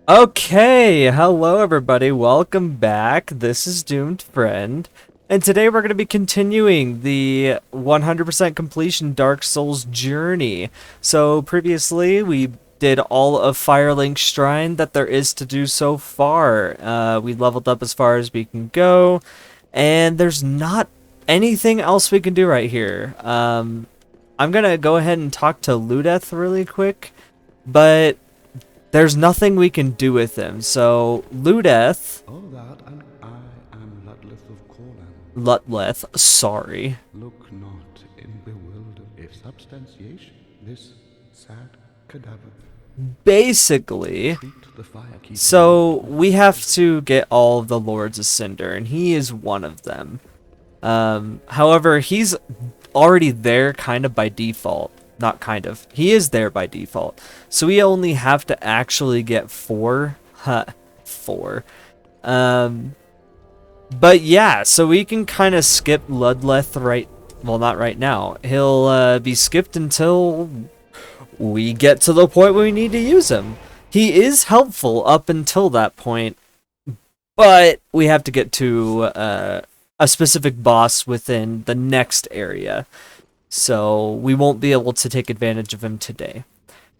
Okay, hello everybody, welcome back. This is Doomed Friend, and today we're going to be continuing the 100% completion Dark Souls journey. So previously we did all of Firelink Shrine that there is to do so far. We leveled up as far as we can go, and there's not anything else we can do right here. I'm going to go ahead and talk to Ludeth really quick, but there's nothing we can do with him. So, Ludeth, All that, and I am Ludleth of Corlan. Lutleth, sorry. Look not in bewildered if substantiation, this sad cadaver. Basically, Treat the firekeeper. so we have to get all of the Lords of Cinder, and he is one of them. However, he's already there kind of by default. Not kind of. He is there by default. So we only have to actually get four. Four. But yeah, so we can kind of skip Ludleth right... Well, not right now. He'll be skipped until we get to the point where we need to use him. He is helpful up until that point, but we have to get to a specific boss within the next area. So we won't be able to take advantage of him today.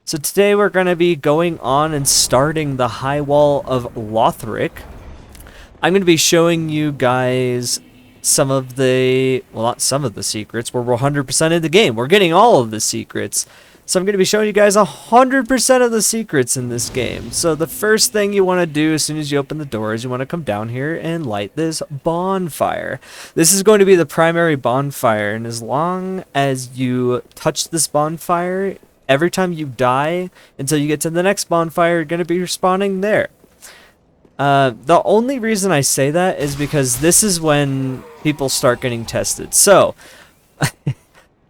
So today we're going to be going on and starting the High Wall of Lothric. I'm going to be showing you guys some of the, well, not some of the secrets. We're 100% in the game. We're getting all of the secrets. So I'm going to be showing you guys 100% of the secrets in this game. So the first thing you want to do as soon as you open the door is you want to come down here and light this bonfire. This is going to be the primary bonfire, and as long as you touch this bonfire, every time you die until you get to the next bonfire, you're going to be respawning there. The only reason I say that is because this is when people start getting tested. So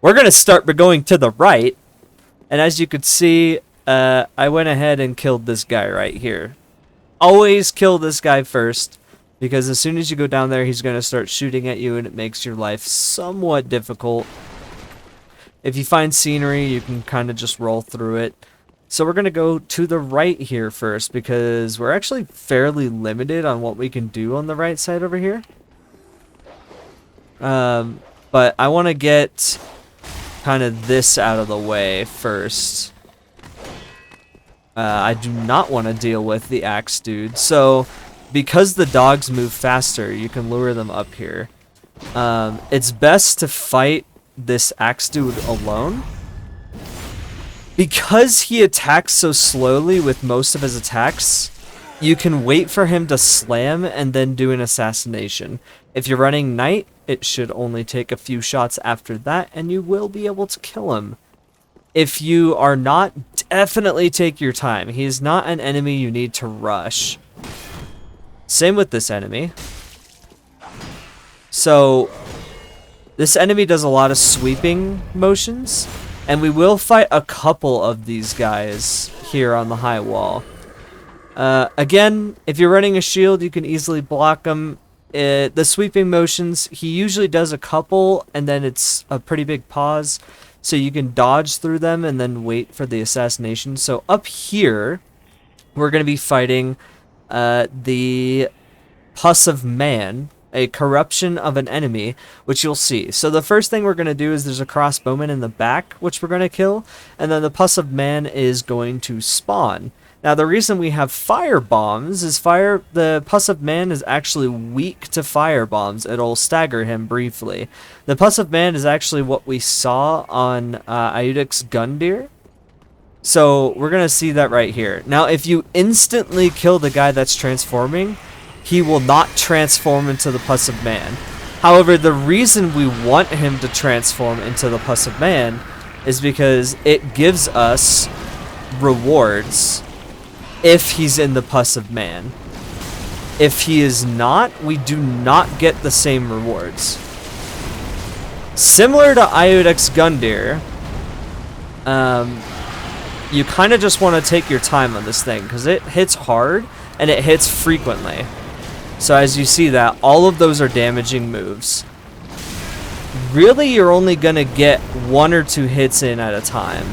we're going to start by going to the right. And as you could see, I went ahead and killed this guy right here. Always kill this guy first, because as soon as you go down there, he's going to start shooting at you, and it makes your life somewhat difficult. If you find scenery, you can kind of just roll through it. So we're going to go to the right here first, because we're actually fairly limited on what we can do on the right side over here. But I want to get kind of this out of the way first. I do not want to deal with the axe dude. So because the dogs move faster, you can lure them up here. It's best to fight this axe dude alone, because he attacks so slowly with most of his attacks. You can wait for him to slam and then do an assassination. If you're running knight, it should only take a few shots after that, and you will be able to kill him. If you are not, definitely take your time. He is not an enemy you need to rush. Same with this enemy. So, this enemy does a lot of sweeping motions, and we will fight a couple of these guys here on the high wall. Again, if you're running a shield, you can easily block them. The sweeping motions, he usually does a couple, and then it's a pretty big pause, so you can dodge through them and then wait for the assassination. So up here, we're going to be fighting the Pus of Man, a corruption of an enemy, which you'll see. So the first thing we're going to do is there's a crossbowman in the back, which we're going to kill, and then the Pus of Man is going to spawn. Now, the reason we have fire bombs is the Pus of Man is actually weak to fire bombs. It'll stagger him briefly. The Pus of Man is actually what we saw on Iudic's Gundyr. So we're going to see that right here. Now, if you instantly kill the guy that's transforming, he will not transform into the Pus of Man. However, the reason we want him to transform into the Pus of Man is because it gives us rewards if he's in the Pus of Man. If he is not, we do not get the same rewards. Similar to Iudic's Gundyr, you kind of just want to take your time on this thing, because it hits hard and it hits frequently. So as you see that, all of those are damaging moves. Really, you're only going to get 1 or 2 hits in at a time.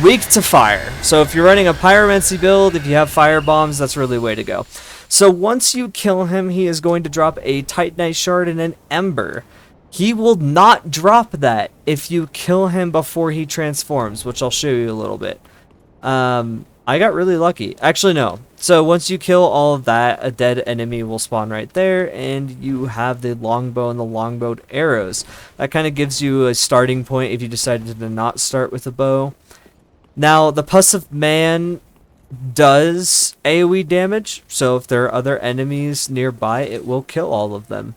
weak to fire. So if you're running a pyromancy build, if you have fire bombs, that's really the way to go. So once you kill him, he is going to drop a Titanite shard and an ember. He will not drop that if you kill him before he transforms, which I'll show you a little bit. I got really lucky. Actually, no. So once you kill all of that, a dead enemy will spawn right there, and you have the longbow and the longbowed arrows. That kind of gives you a starting point if you decided to not start with a bow. Now, the Pus of Man does AoE damage, so if there are other enemies nearby, it will kill all of them.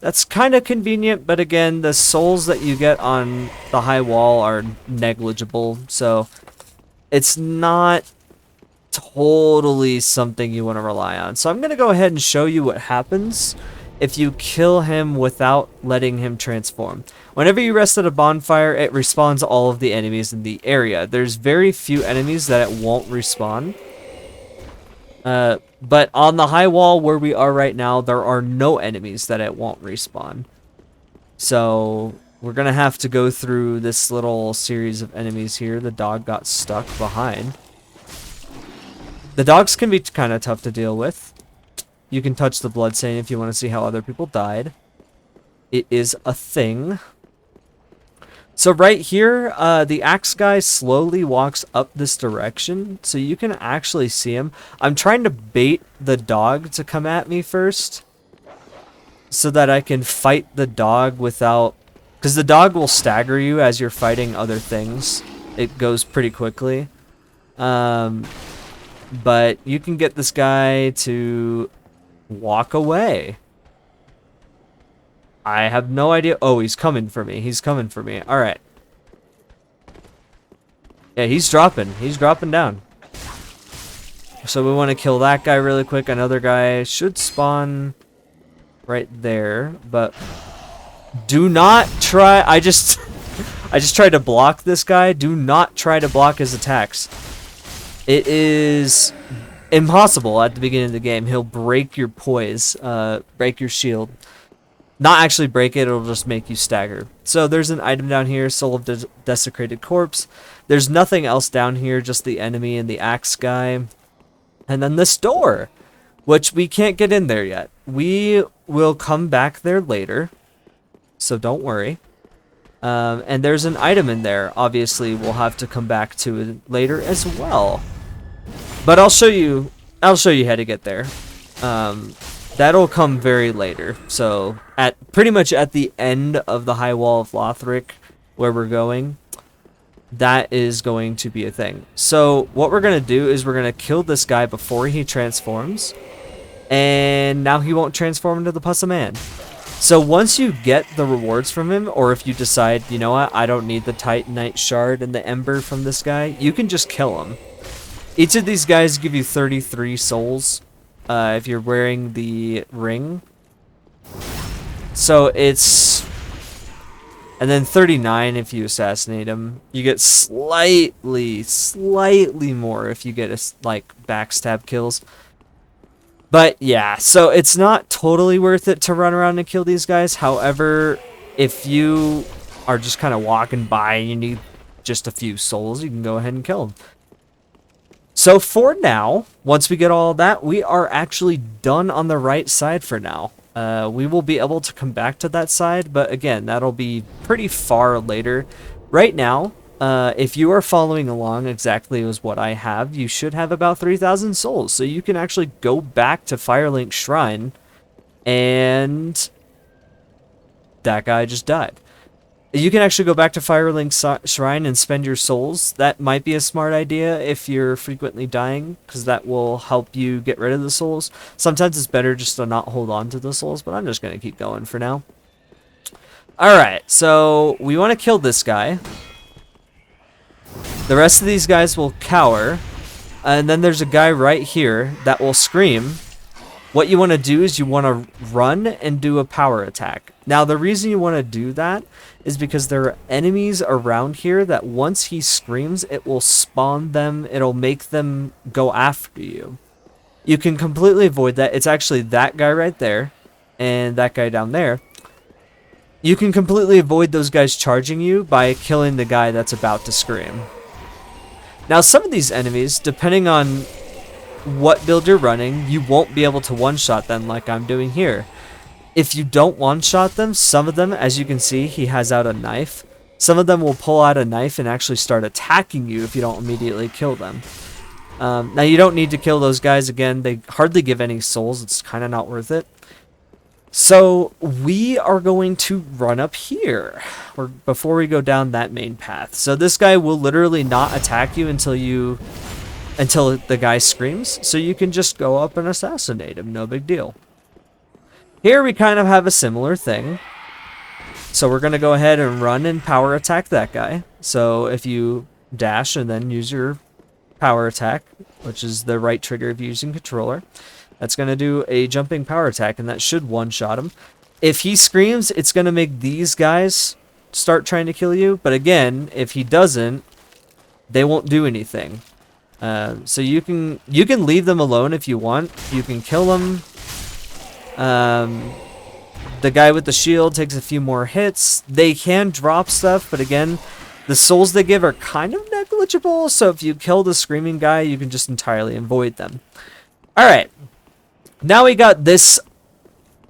That's kind of convenient, but again, the souls that you get on the high wall are negligible, so it's not totally something you want to rely on. So I'm going to go ahead and show you what happens if you kill him without letting him transform. Whenever you rest at a bonfire, it respawns all of the enemies in the area. There's very few enemies that it won't respawn. But on the high wall where we are right now, there are no enemies that it won't respawn. So we're going to have to go through this little series of enemies here. The dog got stuck behind. The dogs can be kind of tough to deal with. You can touch the bloodstain if you want to see how other people died. It is a thing. So right here, the axe guy slowly walks up this direction, so you can actually see him. I'm trying to bait the dog to come at me first, so that I can fight the dog without... Because the dog will stagger you as you're fighting other things. It goes pretty quickly. But you can get this guy to walk away. I have no idea. Oh, he's coming for me. He's coming for me. All right. Yeah, he's dropping. He's dropping down. So we want to kill that guy really quick. Another guy should spawn right there, but do not try. I just tried to block this guy. Do not try to block his attacks. It is impossible at the beginning of the game. He'll break your poise, break your shield. Not actually break it, it'll just make you stagger. So there's an item down here, Soul of Desecrated Corpse. There's nothing else down here, just the enemy and the axe guy. And then this door, which we can't get in there yet. We will come back there later, so don't worry. And there's an item in there. Obviously, we'll have to come back to it later as well. But I'll show you how to get there. That'll come very later. So pretty much at the end of the High Wall of Lothric, where we're going, that is going to be a thing. So what we're going to do is we're going to kill this guy before he transforms. And now he won't transform into the Pus of Man. So once you get the rewards from him, or if you decide, you know what, I don't need the Titanite shard and the ember from this guy, you can just kill him. Each of these guys give you 33 souls. If you're wearing the ring. So it's... And then 39 if you assassinate him. You get slightly more if you get like backstab kills. But yeah, so it's not totally worth it to run around and kill these guys. However, if you are just kind of walking by and you need just a few souls, you can go ahead and kill them. So for now, once we get all that, we are actually done on the right side for now. We will be able to come back to that side, but again, that'll be pretty far later. Right now, if you are following along exactly as what I have, you should have about 3,000 souls. So you can actually go back to Firelink Shrine, and that guy just died. You can actually go back to Firelink Shrine and spend your souls. That might be a smart idea if you're frequently dying, because that will help you get rid of the souls. Sometimes it's better just to not hold on to the souls, but I'm just going to keep going for now. Alright, so we want to kill this guy. The rest of these guys will cower. And then there's a guy right here that will scream. What you want to do is you want to run and do a power attack. Now, the reason you want to do that is because there are enemies around here that once he screams, it will spawn them. It'll make them go after you. You can completely avoid that. It's actually that guy right there and that guy down there. You can completely avoid those guys charging you by killing the guy that's about to scream. Now, some of these enemies, depending on what build you're running, you won't be able to one-shot them like I'm doing here. If you don't one-shot them, some of them, as you can see, he has out a knife. Some of them will pull out a knife and actually start attacking you if you don't immediately kill them. Now, you don't need to kill those guys. Again, they hardly give any souls. It's kind of not worth it. So, we are going to run up here before we go down that main path. So, this guy will literally not attack you until the guy screams. So, you can just go up and assassinate him. No big deal. Here, we kind of have a similar thing. So, we're going to go ahead and run and power attack that guy. So, if you dash and then use your power attack, which is the right trigger if you're using controller, that's going to do a jumping power attack, and that should one-shot him. If he screams, it's going to make these guys start trying to kill you. But again, if he doesn't, they won't do anything. So you can leave them alone if you want. You can kill them. The guy with the shield takes a few more hits. They can drop stuff, but again, the souls they give are kind of negligible. So if you kill the screaming guy, you can just entirely avoid them. All right. Now we got this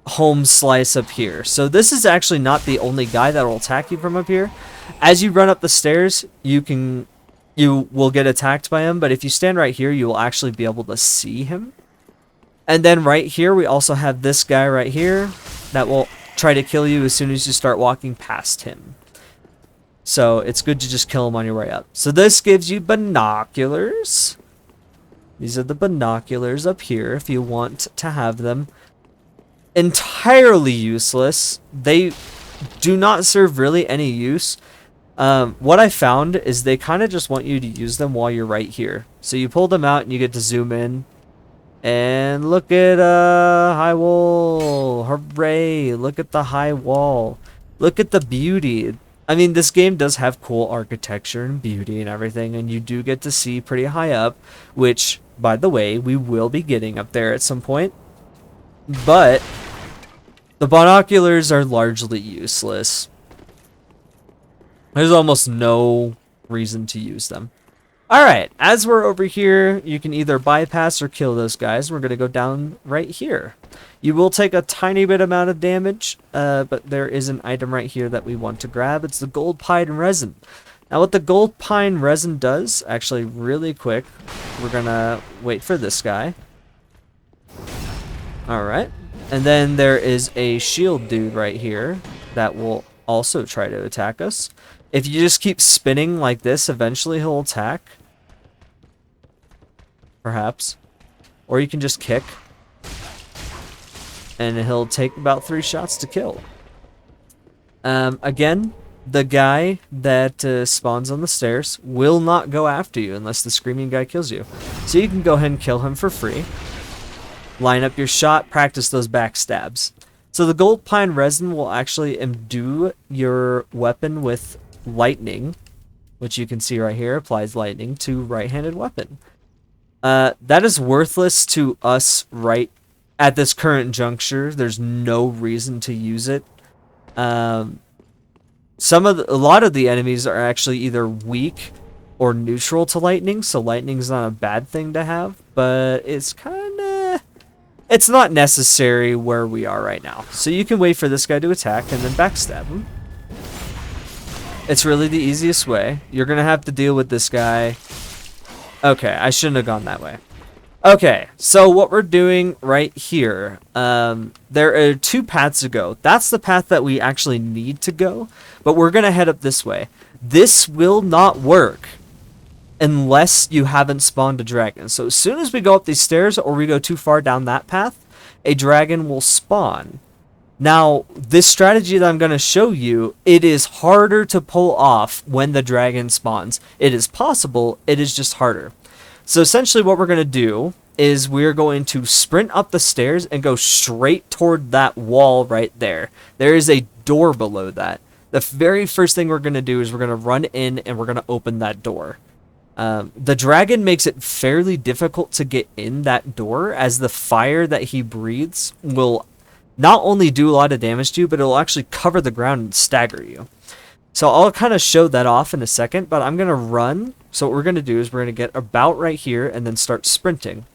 home slice up here. So this is actually not the only guy that will attack you from up here. As you run up the stairs, you will get attacked by him, but if you stand right here, you will actually be able to see him. And then right here, we also have this guy right here that will try to kill you as soon as you start walking past him. So it's good to just kill him on your way up. So this gives you binoculars. These are the binoculars up here if you want to have them. Entirely useless. They do not serve really any use. What I found is they kind of just want you to use them while you're right here. So you pull them out and you get to zoom in. And look at High Wall. Hooray. Look at the high wall. Look at the beauty. I mean, this game does have cool architecture and beauty and everything, and you do get to see pretty high up, which, by the way, we will be getting up there at some point. But the binoculars are largely useless. There's almost no reason to use them. Alright, as we're over here, you can either bypass or kill those guys. We're going to go down right here. You will take a tiny bit amount of damage, but there is an item right here that we want to grab. It's the gold pine resin. Now what the gold pine resin does, actually really quick, we're going to wait for this guy. Alright, and then there is a shield dude right here that will also try to attack us. If you just keep spinning like this, eventually he'll attack. Perhaps. Or you can just kick. And he'll take about 3 shots to kill. Again, the guy that spawns on the stairs will not go after you unless the screaming guy kills you. So you can go ahead and kill him for free. Line up your shot, practice those backstabs. So the gold pine resin will actually imbue your weapon with lightning, which you can see right here, applies lightning to right-handed weapon. That is worthless to us right at this current juncture. There's no reason to use it. A lot of the enemies are actually either weak or neutral to lightning, so lightning's not a bad thing to have, but it's it's not necessary where we are right now. So you can wait for this guy to attack and then backstab him. It's really the easiest way. You're gonna have to deal with this guy. Okay, I shouldn't have gone that way. Okay, so what we're doing right here, there are 2 paths to go. That's the path that we actually need to go, but we're gonna head up this way. This will not work unless you haven't spawned a dragon. So as soon as we go up these stairs or we go too far down that path, a dragon will spawn. Now, this strategy that I'm going to show you, it is harder to pull off when the dragon spawns. It is possible, it is just harder. So essentially what we're going to do is we're going to sprint up the stairs and go straight toward that wall right there. There is a door below that. The very first thing we're going to do is we're going to run in and we're going to open that door. The dragon makes it fairly difficult to get in that door, as the fire that he breathes will not only do a lot of damage to you, but it will actually cover the ground and stagger you. So I'll kind of show that off in a second, but I'm going to run So what we're going to do is we're going to get about right here and then start sprinting.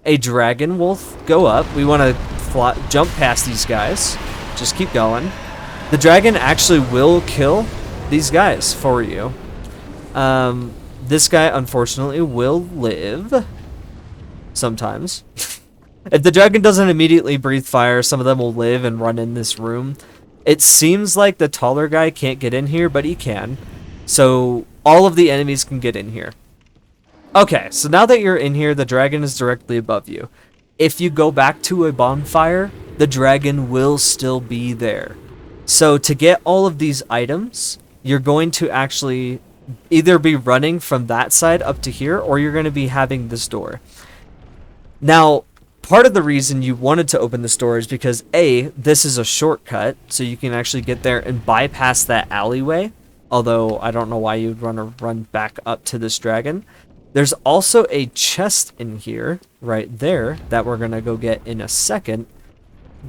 A dragon will go up. We want to jump past these guys. Just keep going. The dragon actually will kill these guys for you. This guy, unfortunately, will live. Sometimes. If the dragon doesn't immediately breathe fire, some of them will live and run in this room. It seems like the taller guy can't get in here, but he can. So all of the enemies can get in here. Okay, so now that you're in here, the dragon is directly above you. If you go back to a bonfire, the dragon will still be there. So to get all of these items, you're going to actually either be running from that side up to here, or you're going to be having this door. Now, part of the reason you wanted to open this door is because A, this is a shortcut, so you can actually get there and bypass that alleyway. Although, I don't know why you'd want to run back up to this dragon. There's also a chest in here, right there, that we're going to go get in a second.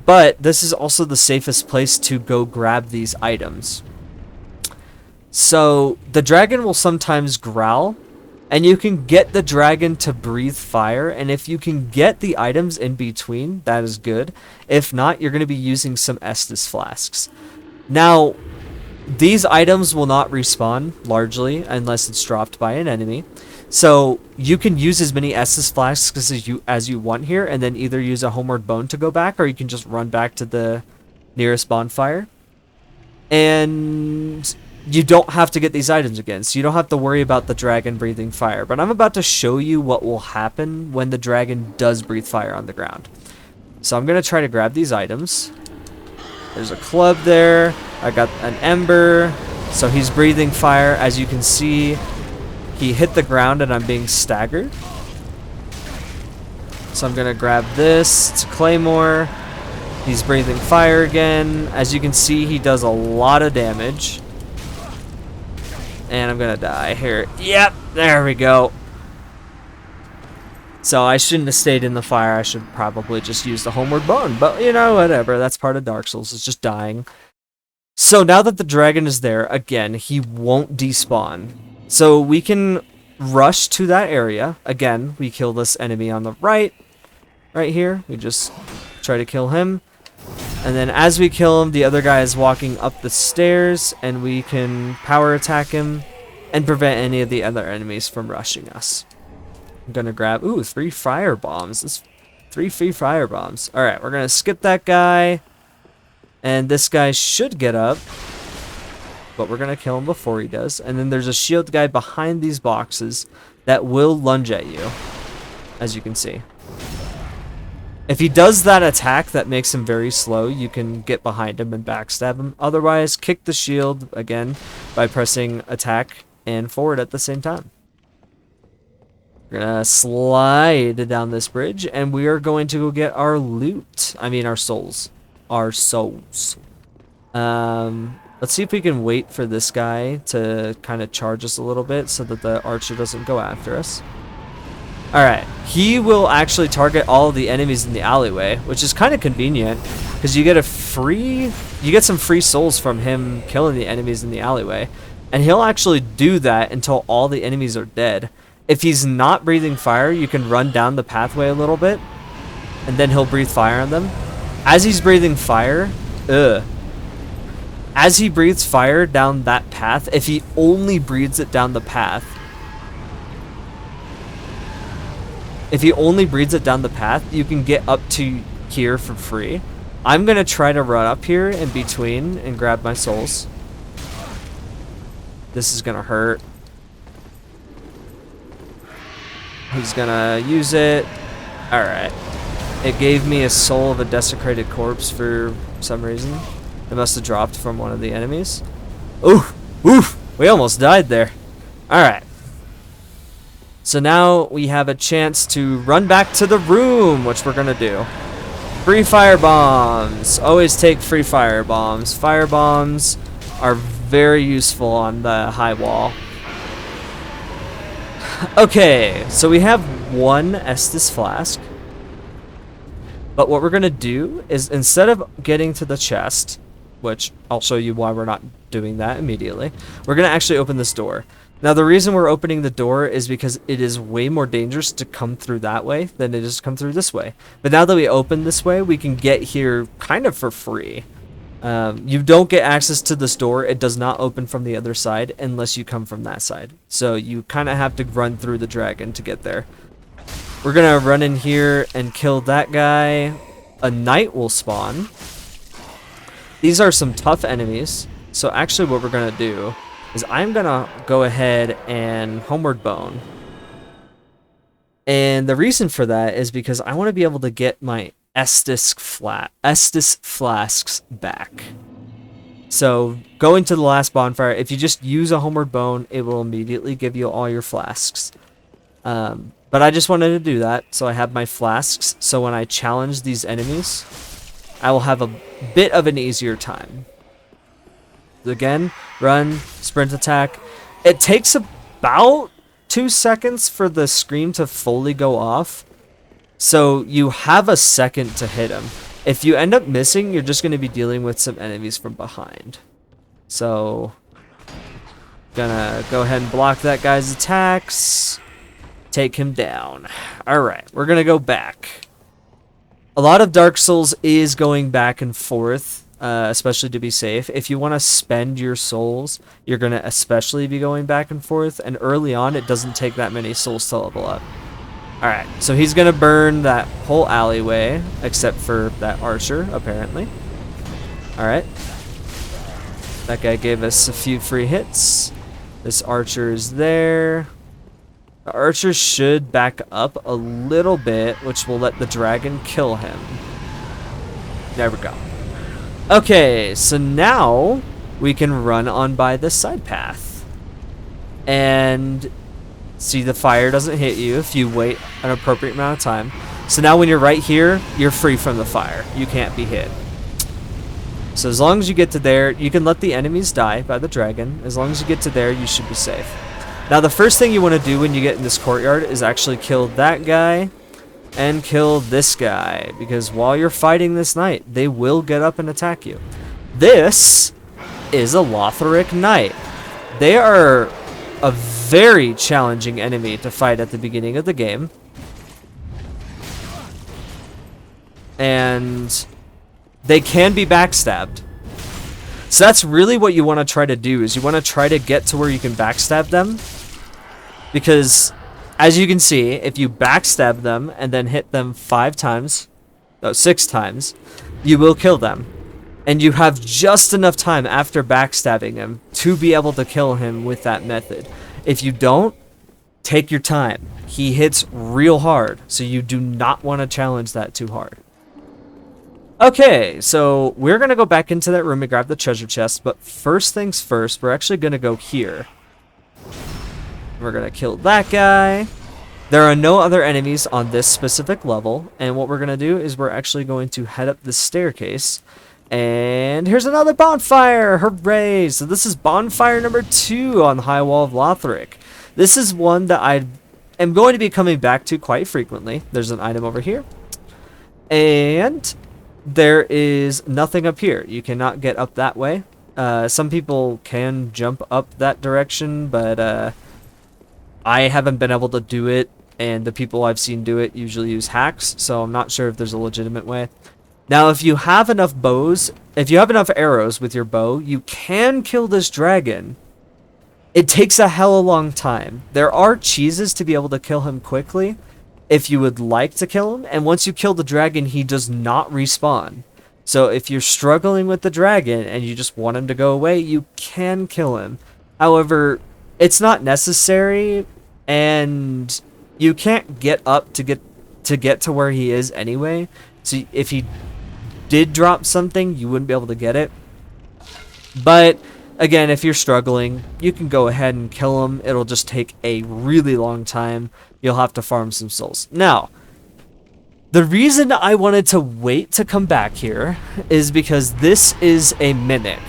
But this is also the safest place to go grab these items. So, the dragon will sometimes growl, and you can get the dragon to breathe fire, and if you can get the items in between, that is good. If not, you're going to be using some Estus flasks. Now, these items will not respawn, largely, unless it's dropped by an enemy. So, you can use as many Estus flasks as you want here, and then either use a homeward bone to go back, or you can just run back to the nearest bonfire. And you don't have to get these items again, so you don't have to worry about the dragon breathing fire. But I'm about to show you what will happen when the dragon does breathe fire on the ground. So I'm going to try to grab these items. There's a club there. I got an ember. So he's breathing fire. As you can see, he hit the ground and I'm being staggered. So I'm going to grab this. It's a claymore. He's breathing fire again. As you can see, he does a lot of damage. And I'm going to die here. Yep, there we go. So I shouldn't have stayed in the fire. I should probably just use the homeward bone. But, you know, whatever. That's part of Dark Souls. It's just dying. So now that the dragon is there, again, he won't despawn. So we can rush to that area. Again, we kill this enemy on the right here. We just try to kill him. And then as we kill him, the other guy is walking up the stairs, and we can power attack him and prevent any of the other enemies from rushing us. I'm going to grab, 3 fire bombs. That's 3 free fire bombs. Alright, we're going to skip that guy. And this guy should get up, but we're going to kill him before he does. And then there's a shield guy behind these boxes that will lunge at you, as you can see. If he does that attack that makes him very slow, you can get behind him and backstab him. Otherwise, kick the shield again by pressing attack and forward at the same time. We're going to slide down this bridge, and we are going to go get our loot. I mean, our souls. Our souls. Let's see if we can wait for this guy to kind of charge us a little bit so that the archer doesn't go after us. Alright, he will actually target all of the enemies in the alleyway, which is kind of convenient, because you get some free souls from him killing the enemies in the alleyway, and he'll actually do that until all the enemies are dead. If he's not breathing fire, you can run down the pathway a little bit, and then he'll breathe fire on them. As he's breathing fire, as he breathes fire down that path, if he only breathes it down the path, you can get up to here for free. I'm going to try to run up here in between and grab my souls. This is going to hurt. He's going to use it. Alright. It gave me a soul of a desecrated corpse for some reason. It must have dropped from one of the enemies. Oof! Oof! We almost died there. Alright. So now we have a chance to run back to the room, which we're going to do. Free fire bombs. Always take free fire bombs. Fire bombs are very useful on the high wall. Okay, so we have 1 Estus flask. But what we're going to do is, instead of getting to the chest, which I'll show you why we're not doing that immediately, we're going to actually open this door. Now, the reason we're opening the door is because it is way more dangerous to come through that way than it is to come through this way. But now that we open this way, we can get here kind of for free. You don't get access to this door. It does not open from the other side unless you come from that side. So you kind of have to run through the dragon to get there. We're going to run in here and kill that guy. A knight will spawn. These are some tough enemies. So actually what we're going to do is I'm going to go ahead and homeward bone. And the reason for that is because I want to be able to get my Estus flasks back. So going to the last bonfire, if you just use a homeward bone, it will immediately give you all your flasks. But I just wanted to do that, so I have my flasks. So when I challenge these enemies, I will have a bit of an easier time. Again, run, sprint attack. It takes about 2 seconds for the screen to fully go off. So you have a second to hit him. If you end up missing, you're just going to be dealing with some enemies from behind. So, gonna go ahead and block that guy's attacks. Take him down. Alright, we're gonna go back. A lot of Dark Souls is going back and forth. Especially to be safe. If you want to spend your souls, you're going to especially be going back and forth. And early on, it doesn't take that many souls to level up. Alright, so he's going to burn that whole alleyway, except for that archer, apparently. Alright. That guy gave us a few free hits. This archer is there. The archer should back up a little bit, which will let the dragon kill him. There we go. Okay, so now we can run on by this side path. And see, the fire doesn't hit you if you wait an appropriate amount of time. So now when you're right here, you're free from the fire. You can't be hit. So as long as you get to there, you can let the enemies die by the dragon. As long as you get to there, you should be safe. Now the first thing you want to do when you get in this courtyard is actually kill that guy and kill this guy, because while you're fighting this knight, they will get up and attack you. This is a Lothric knight. They are a very challenging enemy to fight at the beginning of the game. And they can be backstabbed. So that's really what you want to try to do, is you want to try to get to where you can backstab them. Because as you can see, if you backstab them and then hit them 6 times, you will kill them. And you have just enough time after backstabbing him to be able to kill him with that method. If you don't, take your time. He hits real hard, so you do not want to challenge that too hard. Okay, so we're going to go back into that room and grab the treasure chest, but first things first, we're actually going to go here. We're going to kill that guy. There are no other enemies on this specific level, and what we're going to do is we're actually going to head up the staircase. And here's another bonfire! Hooray! So this is bonfire number 2 on the High Wall of Lothric. This is one that I am going to be coming back to quite frequently. There's an item over here. And there is nothing up here. You cannot get up that way. Some people can jump up that direction, but I haven't been able to do it, and the people I've seen do it usually use hacks, so I'm not sure if there's a legitimate way. Now, if you have enough arrows with your bow, you can kill this dragon. It takes a hella long time. There are cheeses to be able to kill him quickly, if you would like to kill him, and once you kill the dragon, he does not respawn. So if you're struggling with the dragon and you just want him to go away, you can kill him. However, it's not necessary, and you can't get up to get to where he is anyway. So if he did drop something, you wouldn't be able to get it. But again, if you're struggling, you can go ahead and kill him. It'll just take a really long time. You'll have to farm some souls. Now, the reason I wanted to wait to come back here is because this is a mimic.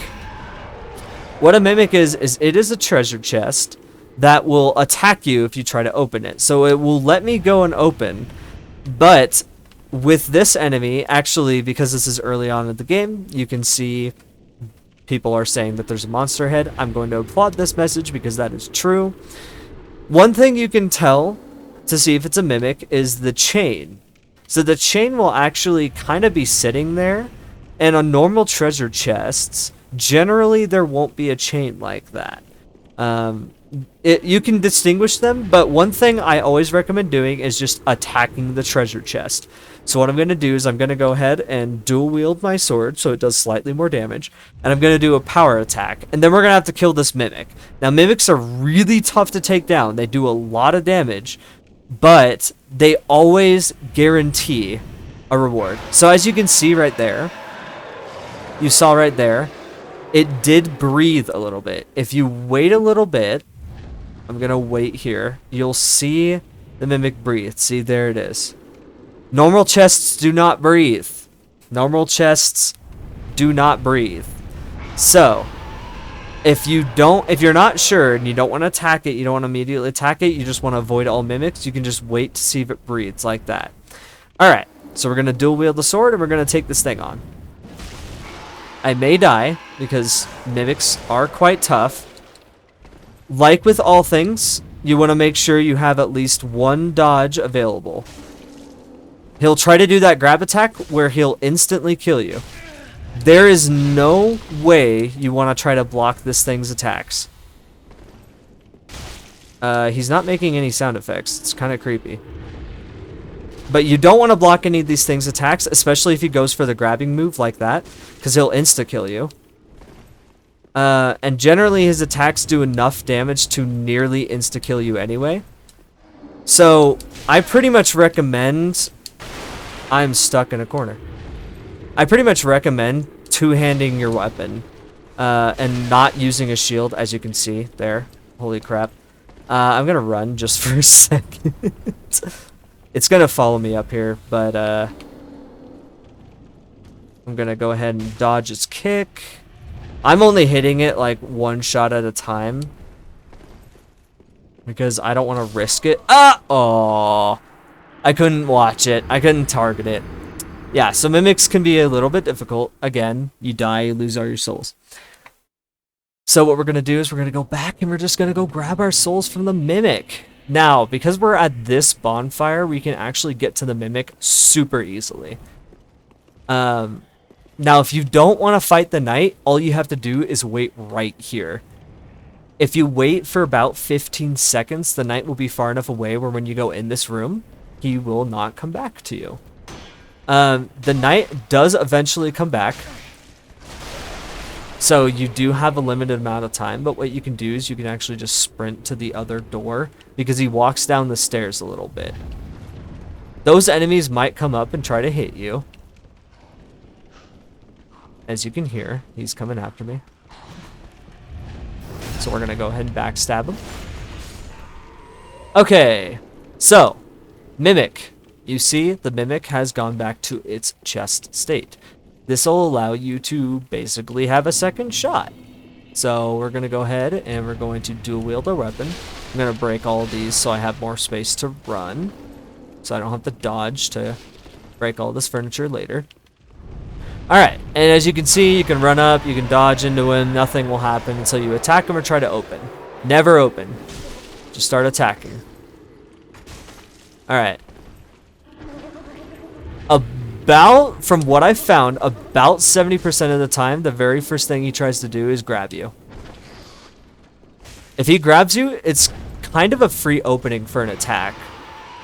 What a mimic is it is a treasure chest that will attack you if you try to open it. So it will let me go and open, but with this enemy, actually, because this is early on in the game, you can see people are saying that there's a monster ahead. I'm going to applaud this message because that is true. One thing you can tell to see if it's a mimic is the chain. So the chain will actually kind of be sitting there, and on normal treasure chests, generally there won't be a chain like that. You can distinguish them, but one thing I always recommend doing is just attacking the treasure chest. So what I'm going to do is I'm going to go ahead and dual wield my sword so it does slightly more damage, and I'm going to do a power attack, and then we're going to have to kill this mimic. Now mimics are really tough to take down. They do a lot of damage, but they always guarantee a reward. So as you can see right there, you saw right there, it did breathe a little bit. If you wait a little bit, I'm going to wait here, you'll see the mimic breathe. See, there it is. Normal chests do not breathe. Normal chests do not breathe. So, if you're not sure and you don't want to attack it, you don't want to immediately attack it, you just want to avoid all mimics, you can just wait to see if it breathes like that. Alright, so we're going to dual wield the sword and we're going to take this thing on. I may die because mimics are quite tough. Like with all things, you want to make sure you have at least one dodge available. He'll try to do that grab attack where he'll instantly kill you. There is no way you want to try to block this thing's attacks. He's not making any sound effects. It's kind of creepy. But you don't want to block any of these things' attacks, especially if he goes for the grabbing move like that, because he'll insta-kill you. And generally his attacks do enough damage to nearly insta-kill you anyway. So, I pretty much recommend... I'm stuck in a corner. I pretty much recommend two-handing your weapon and not using a shield, as you can see there. Holy crap. I'm going to run just for a second. It's going to follow me up here, but I'm going to go ahead and dodge its kick. I'm only hitting it like one shot at a time because I don't want to risk it. Ah! Oh! I couldn't watch it. I couldn't target it. Yeah, so mimics can be a little bit difficult. Again, you die, you lose all your souls. So what we're going to do is we're going to go back and we're just going to go grab our souls from the mimic. Now, because we're at this bonfire, we can actually get to the mimic super easily. Now, if you don't want to fight the knight, all you have to do is wait right here. If you wait for about 15 seconds, the knight will be far enough away where when you go in this room, he will not come back to you. The knight does eventually come back. So you do have a limited amount of time, but what you can do is you can actually just sprint to the other door because he walks down the stairs a little bit. Those enemies might come up and try to hit you. As you can hear, he's coming after me. So we're going to go ahead and backstab him. Okay, so Mimic. You see, the Mimic has gone back to its chest state. This will allow you to basically have a second shot. So we're going to go ahead and we're going to dual wield our weapon. I'm going to break all of these so I have more space to run. So I don't have to dodge to break all this furniture later. Alright, and as you can see, you can run up, you can dodge into him, nothing will happen until you attack him or try to open. Never open. Just start attacking. Alright. From what I've found, about 70% of the time, the very first thing he tries to do is grab you. If he grabs you, it's kind of a free opening for an attack,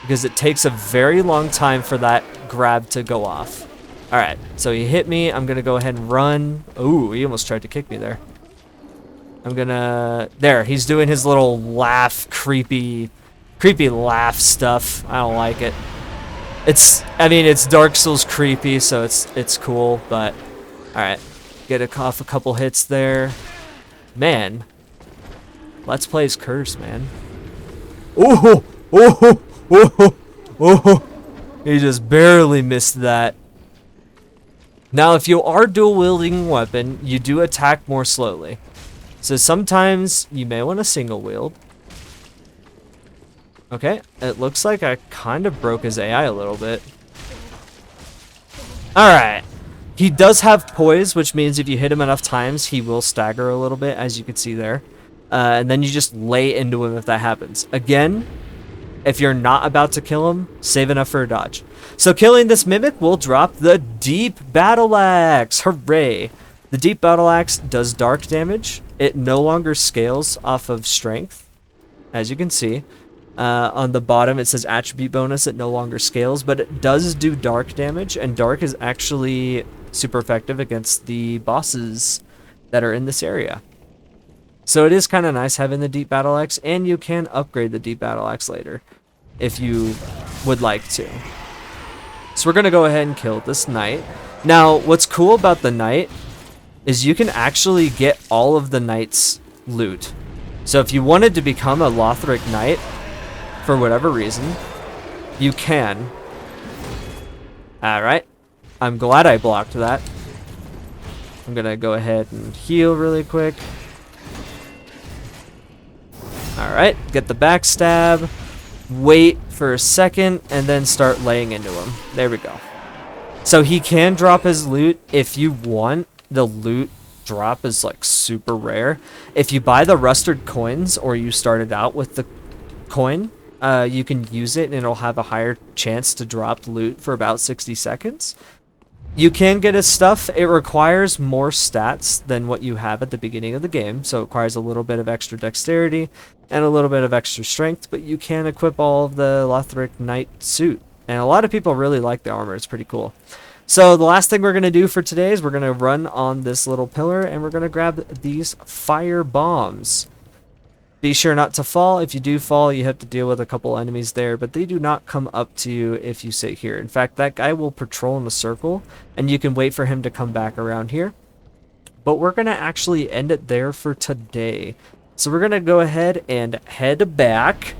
because it takes a very long time for that grab to go off. Alright, so he hit me. I'm going to go ahead and run. Ooh, he almost tried to kick me there. I'm going to... There, he's doing his little laugh, creepy laugh stuff. I don't like it. I mean, it's Dark Souls creepy, so it's cool, but... Alright, get off a couple hits there. Man. Let's Play's curse, man. Oh! Oh! Oh! Oh! He just barely missed that. Now, if you are dual-wielding a weapon, you do attack more slowly. So sometimes you may want to single wield. Okay, it looks like I kind of broke his AI a little bit. Alright. He does have poise, which means if you hit him enough times, he will stagger a little bit, as you can see there. And then you just lay into him if that happens. Again, if you're not about to kill him, save enough for a dodge. So killing this Mimic will drop the Deep Battle Axe. Hooray! The Deep Battle Axe does dark damage. It no longer scales off of strength, as you can see. On the bottom, it says attribute bonus. It no longer scales, but it does do dark damage, and dark is actually super effective against the bosses that are in this area. So it is kind of nice having the Deep Battle Axe, and you can upgrade the Deep Battle Axe later if you would like to. So we're going to go ahead and kill this knight. Now, what's cool about the knight is you can actually get all of the knight's loot. So if you wanted to become a Lothric knight, for whatever reason, you can. Alright. I'm glad I blocked that. I'm going to go ahead and heal really quick. Alright, get the backstab, wait for a second, and then start laying into him. There we go. So he can drop his loot if you want. The loot drop is like super rare. If you buy the rusted coins, or you started out with the coin, you can use it and it'll have a higher chance to drop loot for about 60 seconds. You can get his stuff. It requires more stats than what you have at the beginning of the game, so it requires a little bit of extra dexterity and a little bit of extra strength, but you can equip all of the Lothric Knight suit. And a lot of people really like the armor. It's pretty cool. So the last thing we're going to do for today is we're going to run on this little pillar, and we're going to grab these fire bombs. Be sure not to fall. If you do fall, you have to deal with a couple enemies there, but they do not come up to you if you sit here. In fact, that guy will patrol in a circle, and you can wait for him to come back around here. But we're going to actually end it there for today. So we're going to go ahead and head back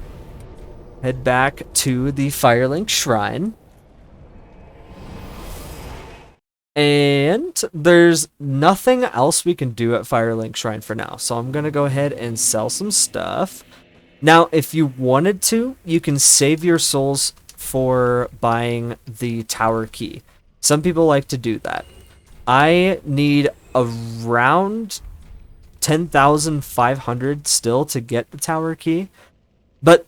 to the Firelink Shrine. And there's nothing else we can do at Firelink Shrine for now. So I'm going to go ahead and sell some stuff. Now, if you wanted to, you can save your souls for buying the tower key. Some people like to do that. I need around 10,500 still to get the tower key. But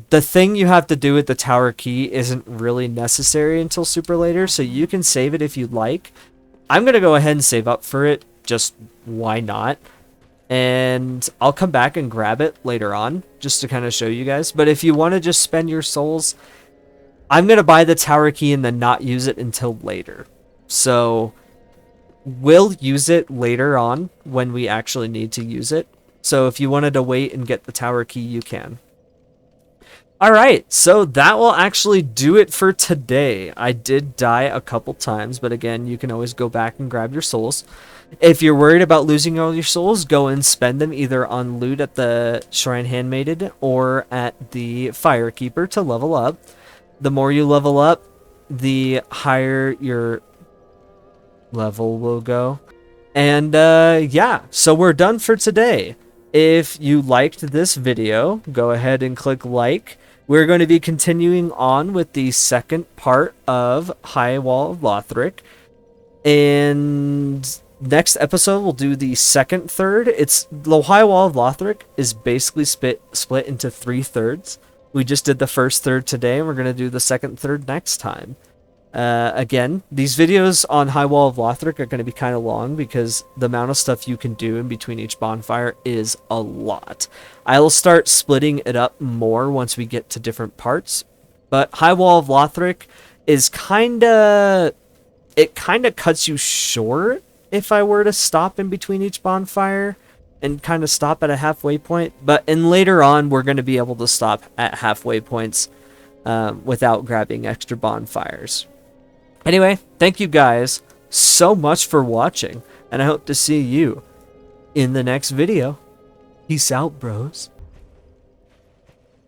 the thing you have to do with the tower key isn't really necessary until super later, so you can save it if you'd like. I'm going to go ahead and save up for it, just why not? And I'll come back and grab it later on, just to kind of show you guys. But if you want to just spend your souls, I'm going to buy the tower key and then not use it until later. So we'll use it later on when we actually need to use it. So if you wanted to wait and get the tower key, you can. Alright, so that will actually do it for today. I did die a couple times, but again, you can always go back and grab your souls. If you're worried about losing all your souls, go and spend them either on loot at the Shrine Handmaiden or at the Firekeeper to level up. The more you level up, the higher your level will go. And yeah, so we're done for today. If you liked this video, go ahead and click like. We're going to be continuing on with the second part of High Wall of Lothric. And next episode, we'll do the second third. The High Wall of Lothric is basically split into 3/3. We just did the first third today, and we're going to do the second third next time. Again, these videos on High Wall of Lothric are going to be kind of long because the amount of stuff you can do in between each bonfire is a lot. I'll start splitting it up more once we get to different parts, but High Wall of Lothric is it kind of cuts you short if I were to stop in between each bonfire and kind of stop at a halfway point, but later on we're going to be able to stop at halfway points without grabbing extra bonfires. Anyway, thank you guys so much for watching, and I hope to see you in the next video. Peace out, bros.